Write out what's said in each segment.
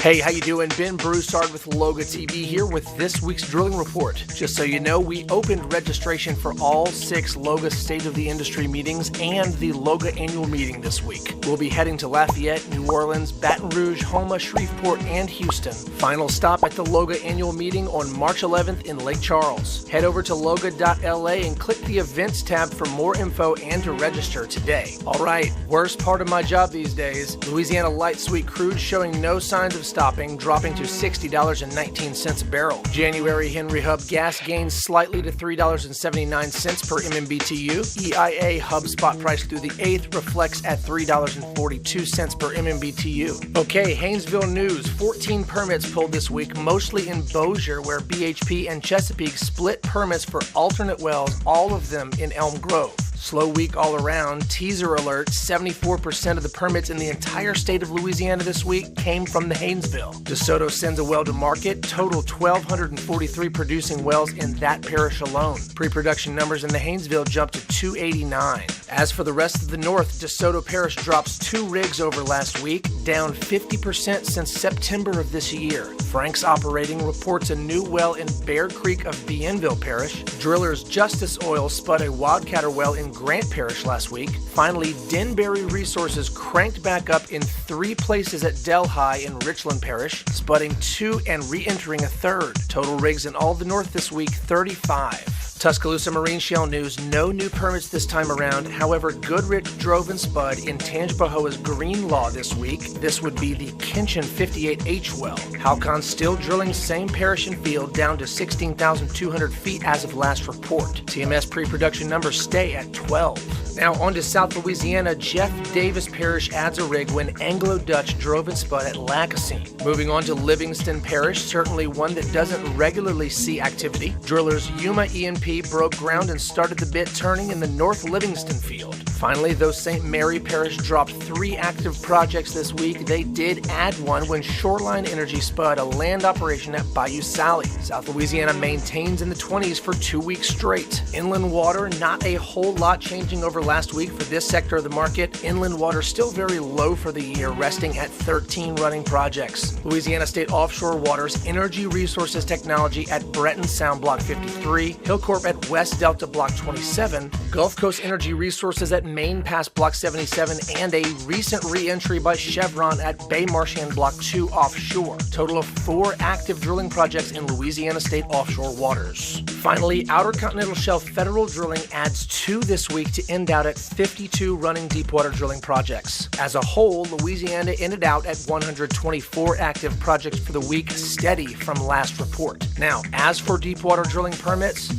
Hey, how you doing? Ben Broussard with Loga TV here with this week's drilling report. Just so you know, we opened registration for all 6 Loga State of the Industry meetings and the Loga annual meeting this week. We'll be heading to Lafayette, New Orleans, Baton Rouge, Houma, Shreveport, and Houston. Final stop at the Loga annual meeting on March 11th in Lake Charles. Head over to loga.la and click the events tab for more info and to register today. All right, worst part of my job these days, Louisiana Light Sweet crude showing no signs of stopping, dropping to $60.19 a barrel. January Henry Hub gas gains slightly to $3.79 per MMBTU. EIA Hub spot price through the 8th reflects at $3.42 per MMBTU. Okay, Haynesville news. 14 permits pulled this week, mostly in Bossier, where BHP and Chesapeake split permits for alternate wells, all of them in Elm Grove. Slow week all around. Teaser alert, 74% of the permits in the entire state of Louisiana this week came from the Haynesville. DeSoto sends a well to market. Total 1,243 producing wells in that parish alone. Pre-production numbers in the Haynesville jumped to 289. As for the rest of the north, DeSoto Parish drops 2 rigs over last week, down 50% since September of this year. Frank's Operating reports a new well in Bear Creek of Bienville Parish. Drillers Justice Oil spud a wildcatter well in Grant Parish last week. Finally, Denbury Resources cranked back up in 3 places at Delhi in Richland Parish, spudding 2 and re-entering a 3rd. Total rigs in all the north this week, 35. Tuscaloosa Marine Shale news, no new permits this time around. However, Goodrich drove and spud in Tangipahoa's Green Law this week. This would be the Kinchin 58H well. Halcon still drilling same parish and field down to 16,200 feet as of last report. TMS pre-production numbers stay at 12. Now on to South Louisiana. Jeff Davis Parish adds a rig when Anglo-Dutch drove and spud at Lacassine. Moving on to Livingston Parish, certainly one that doesn't regularly see activity. Drillers Yuma E&P broke ground and started the bit turning in the North Livingston field. Finally, though St. Mary Parish dropped 3 active projects this week, they did add one when Shoreline Energy spud a land operation at Bayou Sally. South Louisiana maintains in the 20s for 2 weeks straight. Inland water, not a whole lot changing over last week for this sector of the market. Inland water still very low for the year, resting at 13 running projects. Louisiana State Offshore Waters, Energy Resources Technology at Breton Sound Block 53, Hillcorp at West Delta Block 27, Gulf Coast Energy Resources at Main Pass Block 77, and a recent re-entry by Chevron at Bay Marchand Block 2 offshore. Total of 4 active drilling projects in Louisiana State offshore waters. Finally, Outer Continental Shelf federal drilling adds 2 this week to end out at 52 running deepwater drilling projects. As a whole, Louisiana ended out at 124 active projects for the week, steady from last report. Now, as for deepwater drilling permits,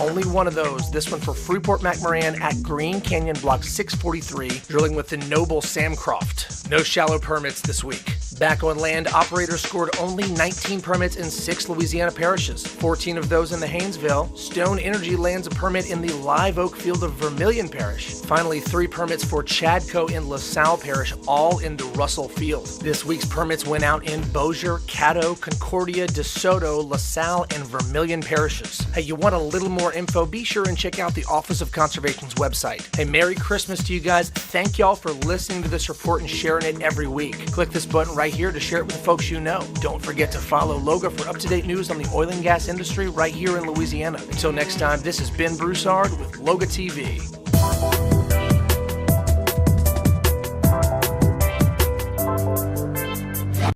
only one of those, this one for Freeport-McMoran at Green Canyon Block 643, drilling with the Noble Samcroft. No shallow permits this week. Back on land, operators scored only 19 permits in 6 Louisiana parishes, 14 of those in the Haynesville. Stone Energy lands a permit in the Live Oak field of Vermilion Parish. Finally, 3 permits for Chadco in LaSalle Parish, all in the Russell field. This week's permits went out in Bossier, Caddo, Concordia, DeSoto, LaSalle, and Vermilion parishes. Hey, you want a little more info? Be sure and check out the Office of Conservation's website. Hey, Merry Christmas to you guys. Thank y'all for listening to this report and sharing it every week. Click this button right here to share it with the folks you know. Don't forget to follow Loga for up-to-date news on the oil and gas industry right here in Louisiana. Until next time, this is Ben Broussard with Loga TV.